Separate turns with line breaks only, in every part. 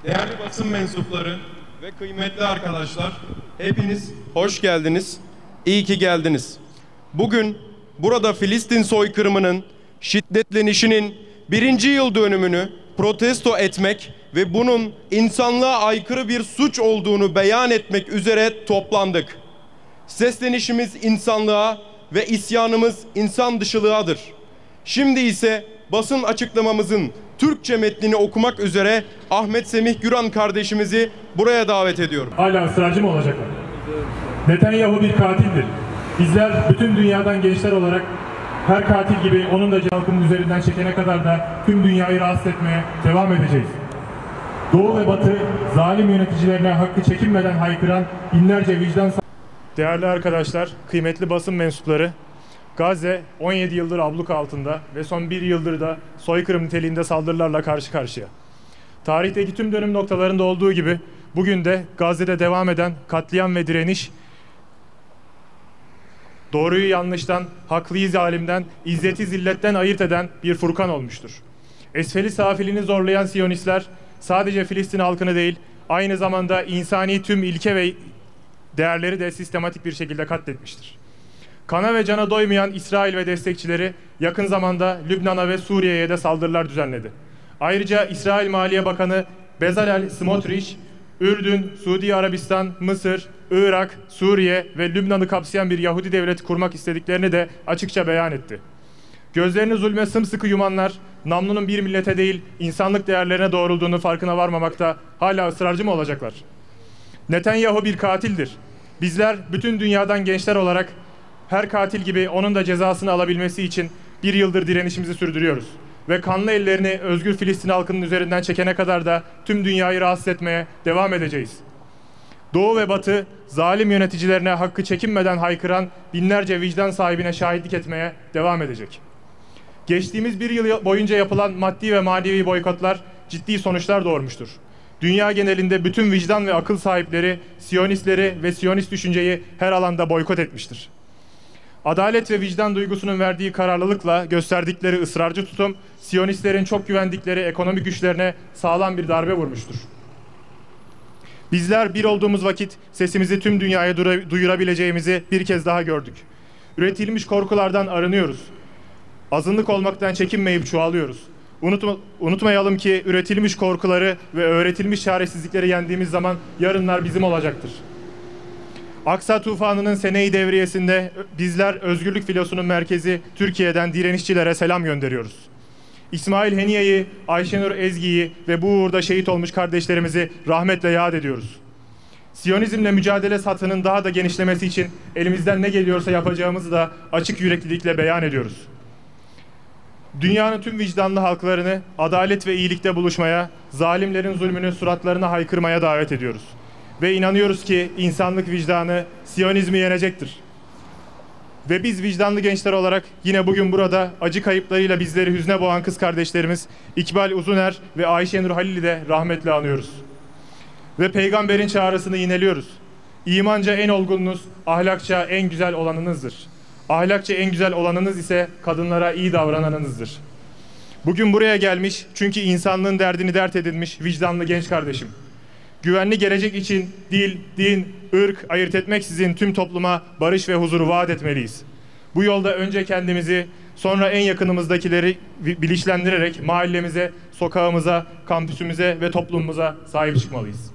Değerli basın mensupları ve kıymetli arkadaşlar, hepiniz hoş geldiniz, iyi ki geldiniz. Bugün burada Filistin soykırımının şiddetlenişinin 1. yıl dönümünü protesto etmek ve bunun insanlığa aykırı bir suç olduğunu beyan etmek üzere toplandık. Seslenişimiz insanlığa ve isyanımız insan dışılığadır. Şimdi ise basın açıklamamızın Türkçe metnini okumak üzere Ahmet Semih Güran kardeşimizi buraya davet ediyorum.
Hala ısrarcı mı olacaklar? Netanyahu bir katildir. Bizler bütün dünyadan gençler olarak her katil gibi onun da halkının üzerinden çekene kadar da tüm dünyayı rahatsız etmeye devam edeceğiz. Doğu ve Batı zalim yöneticilerine hakkı çekinmeden haykıran binlerce vicdan... Değerli arkadaşlar, kıymetli basın mensupları, Gazze 17 yıldır abluka altında ve son 1 yıldır da soykırım niteliğinde saldırılarla karşı karşıya. Tarihteki tüm dönüm noktalarında olduğu gibi bugün de Gazze'de devam eden katliam ve direniş, doğruyu yanlıştan, haklıyı zalimden, izzeti zilletten ayırt eden bir furkan olmuştur. Esfeli safilini zorlayan Siyonistler sadece Filistin halkını değil, aynı zamanda insani tüm ilke ve değerleri de sistematik bir şekilde katletmiştir. Kana ve cana doymayan İsrail ve destekçileri yakın zamanda Lübnan'a ve Suriye'ye de saldırılar düzenledi. Ayrıca İsrail Maliye Bakanı Bezalel Smotrich, Ürdün, Suudi Arabistan, Mısır, Irak, Suriye ve Lübnan'ı kapsayan bir Yahudi devleti kurmak istediklerini de açıkça beyan etti. Gözlerini zulme sımsıkı yumanlar, namlunun bir millete değil insanlık değerlerine doğrulduğunu farkına varmamakta hala ısrarcı mı olacaklar? Netanyahu bir katildir. Bizler bütün dünyadan gençler olarak her katil gibi onun da cezasını alabilmesi için 1 yıldır direnişimizi sürdürüyoruz. Ve kanlı ellerini özgür Filistin halkının üzerinden çekene kadar da tüm dünyayı rahatsız etmeye devam edeceğiz. Doğu ve Batı zalim yöneticilerine hakkı çekinmeden haykıran binlerce vicdan sahibine şahitlik etmeye devam edecek. Geçtiğimiz 1 yıl boyunca yapılan maddi ve manevi boykotlar ciddi sonuçlar doğurmuştur. Dünya genelinde bütün vicdan ve akıl sahipleri Siyonistleri ve Siyonist düşünceyi her alanda boykot etmiştir. Adalet ve vicdan duygusunun verdiği kararlılıkla gösterdikleri ısrarcı tutum, Siyonistlerin çok güvendikleri ekonomik güçlerine sağlam bir darbe vurmuştur. Bizler bir olduğumuz vakit sesimizi tüm dünyaya duyurabileceğimizi bir kez daha gördük. Üretilmiş korkulardan arınıyoruz. Azınlık olmaktan çekinmeyip çoğalıyoruz. Unutmayalım ki üretilmiş korkuları ve öğretilmiş çaresizlikleri yendiğimiz zaman yarınlar bizim olacaktır. Aksa tufanının seneyi devriyesinde bizler özgürlük filosunun merkezi Türkiye'den direnişçilere selam gönderiyoruz. İsmail Heniye'yi, Ayşenur Ezgi'yi ve bu uğurda şehit olmuş kardeşlerimizi rahmetle yad ediyoruz. Siyonizmle mücadele sathının daha da genişlemesi için elimizden ne geliyorsa yapacağımızı da açık yüreklilikle beyan ediyoruz. Dünyanın tüm vicdanlı halklarını adalet ve iyilikte buluşmaya, zalimlerin zulmünü suratlarına haykırmaya davet ediyoruz. Ve inanıyoruz ki insanlık vicdanı Siyonizmi yenecektir. Ve biz vicdanlı gençler olarak yine bugün burada acı kayıplarıyla bizleri hüzne boğan kız kardeşlerimiz İkbal Uzuner ve Ayşenur Halil'i de rahmetle anıyoruz. Ve peygamberin çağrısını yineliyoruz. İmanca en olgununuz, ahlakça en güzel olanınızdır. Ahlakça en güzel olanınız ise kadınlara iyi davrananınızdır. Bugün buraya gelmiş çünkü insanlığın derdini dert edinmiş vicdanlı genç kardeşim. Güvenli gelecek için dil, din, ırk ayırt etmeksizin tüm topluma barış ve huzuru vaat etmeliyiz. Bu yolda önce kendimizi, sonra en yakınımızdakileri bilinçlendirerek mahallemize, sokağımıza, kampüsümüze ve toplumumuza sahip çıkmalıyız.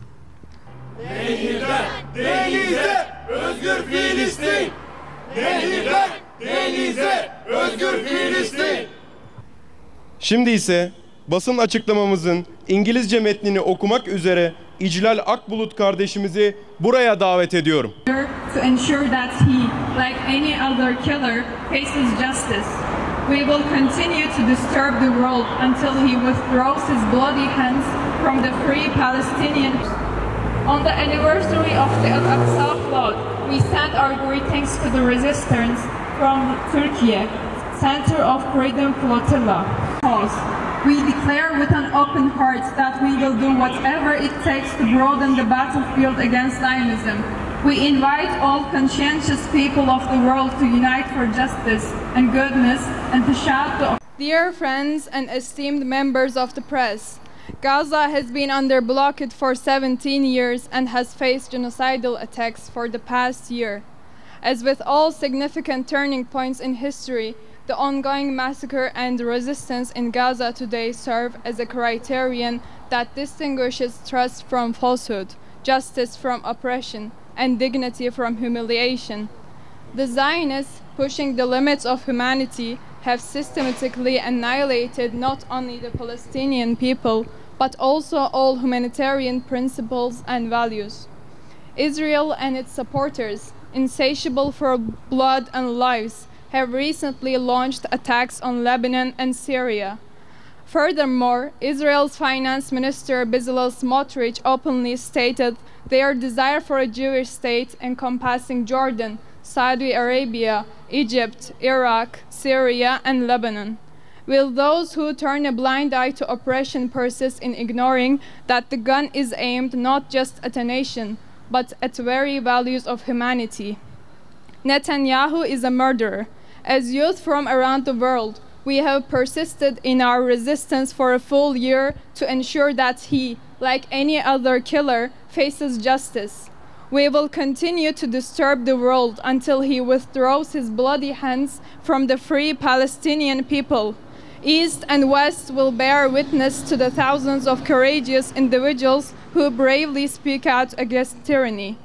Nehirler, denize, özgür Filistin! Nehirler, denize, özgür Filistin!
Şimdi ise basın açıklamamızın İngilizce metnini okumak üzere İclal Akbulut kardeşimizi buraya davet ediyorum.
To ensure that he, like any other killer, faces justice. We will continue to disturb the world until he withdraws his bloody hands from the free Palestinians. On the anniversary of the Al-Aqsa flood, we send our greetings to the resistance from Turkey, Center of Freedom Flotilla. Pause. We declare with an open heart that we will do whatever it takes to broaden the battlefield against Zionism. We invite all conscientious people of the world to unite for justice and goodness and to shout to...
Dear friends and esteemed members of the press, Gaza has been under blockade for 17 years and has faced genocidal attacks for the past year. As with all significant turning points in history, the ongoing massacre and resistance in Gaza today serve as a criterion that distinguishes trust from falsehood, justice from oppression, and dignity from humiliation. The Zionists, pushing the limits of humanity, have systematically annihilated not only the Palestinian people, but also all humanitarian principles and values. Israel and its supporters, insatiable for blood and lives, have recently launched attacks on Lebanon and Syria. Furthermore, Israel's finance minister Bezalel Smotrich openly stated their desire for a Jewish state encompassing Jordan, Saudi Arabia, Egypt, Iraq, Syria, and Lebanon. Will those who turn a blind eye to oppression persist in ignoring that the gun is aimed not just at a nation, but at the very values of humanity? Netanyahu is a murderer. As youth from around the world, we have persisted in our resistance for a full year to ensure that he, like any other killer, faces justice. We will continue to disturb the world until he withdraws his bloody hands from the free Palestinian people. East and West will bear witness to the thousands of courageous individuals who bravely speak out against tyranny.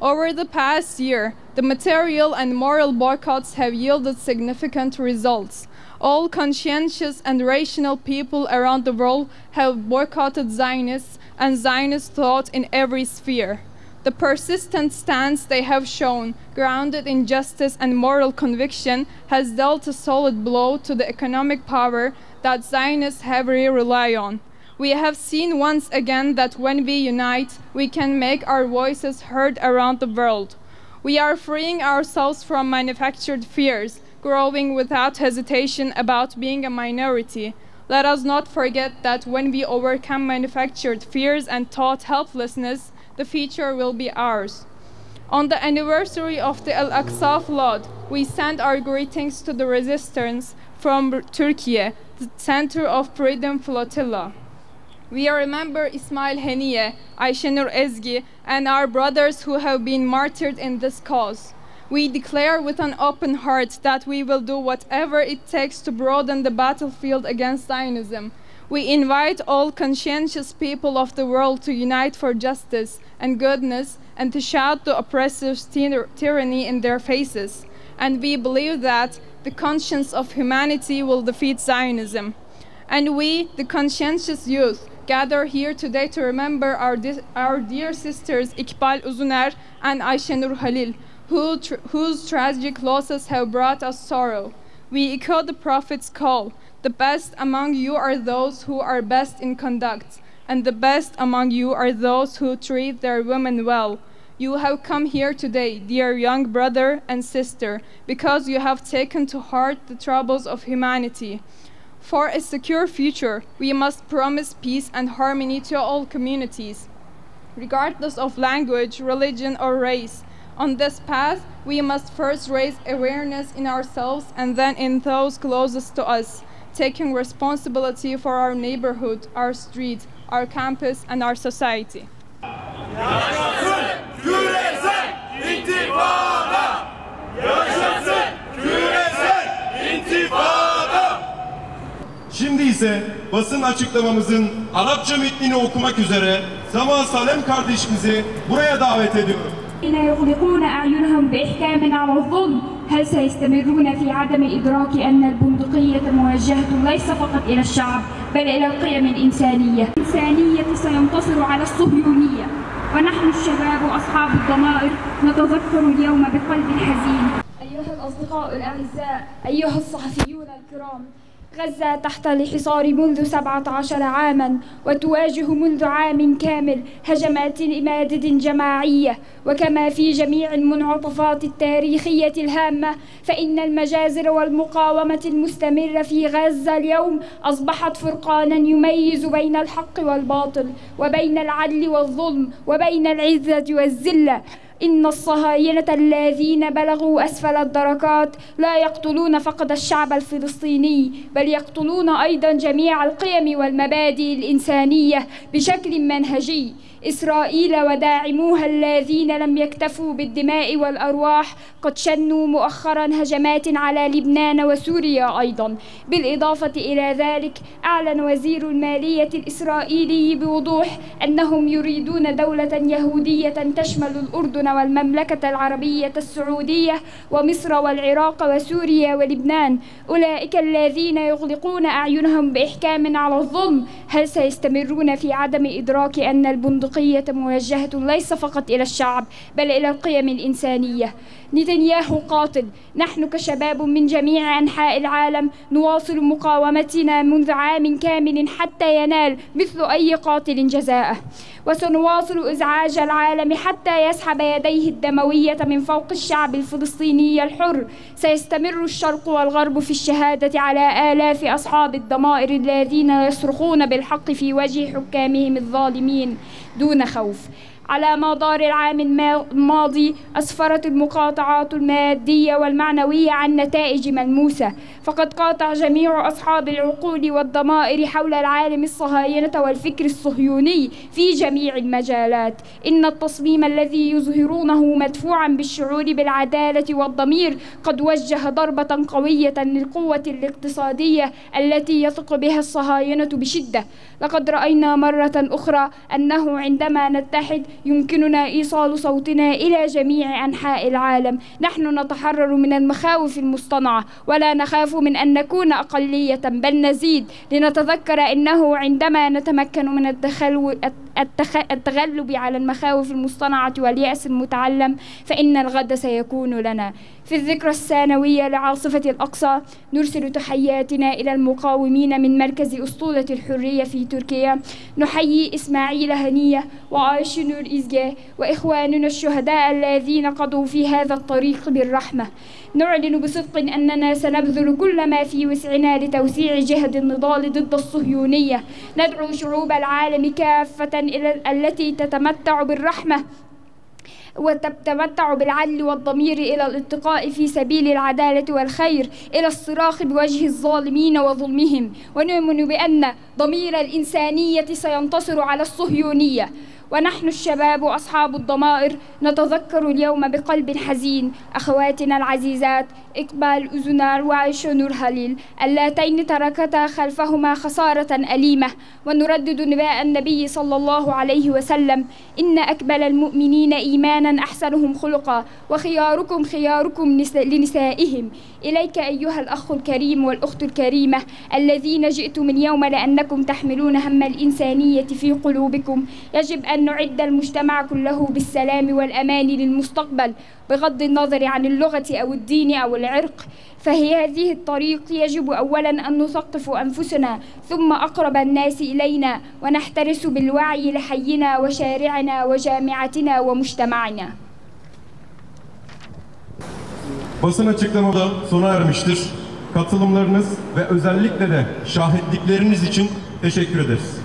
Over the past year, the material and moral boycotts have yielded significant results. All conscientious and rational people around the world have boycotted Zionists and Zionist thought in every sphere. The persistent stance they have shown, grounded in justice and moral conviction, has dealt a solid blow to the economic power that Zionists heavily rely on. We have seen once again that when we unite, we can make our voices heard around the world. We are freeing ourselves from manufactured fears, growing without hesitation about being a minority. Let us not forget that when we overcome manufactured fears and taught helplessness, the future will be ours. On the anniversary of the Al-Aqsa flood, we send our greetings to the resistance from Turkey, the center of Freedom Flotilla. We remember Ismail Haniye, Ayşenur Ezgi, and our brothers who have been martyred in this cause. We declare with an open heart that we will do whatever it takes to broaden the battlefield against Zionism. We invite all conscientious people of the world to unite for justice and goodness and to shout the oppressive tyranny in their faces. And we believe that the conscience of humanity will defeat Zionism. And we, the conscientious youth, gather here today to remember our dear sisters Iqbal Uzuner and Ayşenur Halil, whose tragic losses have brought us sorrow. We echo the Prophet's call. The best among you are those who are best in conduct, and the best among you are those who treat their women well. You have come here today, dear young brother and sister, because you have taken to heart the troubles of humanity. For a secure future, we must promise peace and harmony to all communities, regardless of language, religion, or race. On this path, we must first raise awareness in ourselves and then in those closest to us, taking responsibility for our neighborhood, our street, our campus, and our society.
Yaşasın küresel intifada! Yaşasın küresel intifada!
Şimdi ise basın açıklamamızın Arapça metnini okumak üzere Sama Salem kardeşimizi buraya davet ediyorum.
يغلقون أعينهم بإحكام على الظلم هل سيستمرون في عدم الإدراك أن البندقية موجهة ليس فقط إلى الشعب بل إلى القيم الإنسانية سينتصر على الصهيونية ونحن الشباب وأصحاب الضمائر نتذكر اليوم بقلب حزين.
أيها الأصدقاء الأعزاء، أيها الصحفيون الكرام،
غزة تحت الحصار منذ 17 عاما، وتواجه منذ عام كامل هجمات إمادة جماعية. وكما في جميع المنعطفات التاريخية الهامة، فإن المجازر والمقاومة المستمرة في غزة اليوم أصبحت فرقانا يميز بين الحق والباطل، وبين العدل والظلم، وبين العزة والذلة. إن الصهاينة الذين بلغوا أسفل الدركات لا يقتلون فقط الشعب الفلسطيني، بل يقتلون أيضا جميع القيم والمبادئ الإنسانية بشكل منهجي. إسرائيل وداعموها الذين لم يكتفوا بالدماء والأرواح قد شنوا مؤخرا هجمات على لبنان وسوريا أيضا. بالإضافة إلى ذلك، أعلن وزير المالية الإسرائيلي بوضوح أنهم يريدون دولة يهودية تشمل الأردن والمملكة العربية السعودية ومصر والعراق وسوريا ولبنان. أولئك الذين يغلقون أعينهم بإحكام على الظلم، هل سيستمرون في عدم إدراك أن البندقية موجهة ليس فقط إلى الشعب بل إلى القيم الإنسانية؟ نتنياهو قاتل. نحن كشباب من جميع أنحاء العالم نواصل مقاومتنا منذ عام كامل حتى ينال مثل أي قاتل جزاءه، وسنواصل إزعاج العالم حتى يسحب يديه الدموية من فوق الشعب الفلسطيني الحر. سيستمر الشرق والغرب في الشهادة على آلاف أصحاب الضمائر الذين يصرخون بالحق في وجه حكامهم الظالمين دون خوف. على مدار العام الماضي أسفرت المقاطعات المادية والمعنوية عن نتائج ملموسة، فقد قاطع جميع أصحاب العقول والضمائر حول العالم الصهاينة والفكر الصهيوني في جميع المجالات. إن التصميم الذي يظهرونه مدفوعا بالشعور بالعدالة والضمير قد وجه ضربة قوية للقوة الاقتصادية التي يثق بها الصهاينة بشدة. لقد رأينا مرة أخرى أنه عندما نتحد يمكننا إيصال صوتنا إلى جميع أنحاء العالم. نحن نتحرر من المخاوف المصطنعة، ولا نخاف من أن نكون أقلية، بل نزيد لنتذكر أنه عندما نتمكن من التغلب على المخاوف المصطنعة واليأس المتعلم فإن الغد سيكون لنا. في الذكرى السنوية لعاصفة الأقصى نرسل تحياتنا إلى المقاومين من مركز أسطولة الحرية في تركيا. نحيي إسماعيل هنية وآيشنور إزجي وإخواننا الشهداء الذين قضوا في هذا الطريق بالرحمة. نعلن بصدق أننا سنبذل كل ما في وسعنا لتوسيع جهد النضال ضد الصهيونية. ندعو شعوب العالم كافة التي تتمتع بالرحمة وتتمتع بالعدل والضمير إلى الاتقاء في سبيل العدالة والخير، إلى الصراخ بوجه الظالمين وظلمهم، ونؤمن بأن ضمير الإنسانية سينتصر على الصهيونية. ونحن الشباب أصحاب الضمائر نتذكر اليوم بقلب حزين أخواتنا العزيزات إقبال أزنار وعيشونور هليل اللاتين تركتا خلفهما خسارة أليمة. ونردد نداء النبي صلى الله عليه وسلم: إن أكبل المؤمنين إيمانا أحسنهم خلقا، وخياركم خياركم لنسائهم. إليك أيها الأخ الكريم والأخت الكريمة الذين جئتم اليوم لأنكم تحملون هم الإنسانية في قلوبكم. يجب أن نعد المجتمع كله بالسلام والأمان للمستقبل بغض النظر عن اللغة أو الدين أو العرق. فهي هذه الطريق يجب أولا أن نثقف أنفسنا ثم أقرب الناس إلينا، ونحترس بالوعي لحينا وشارعنا وجامعتنا ومجتمعنا.
Basın açıklamada sona ermiştir. Katılımlarınız ve özellikle de şahitlikleriniz için teşekkür ederiz.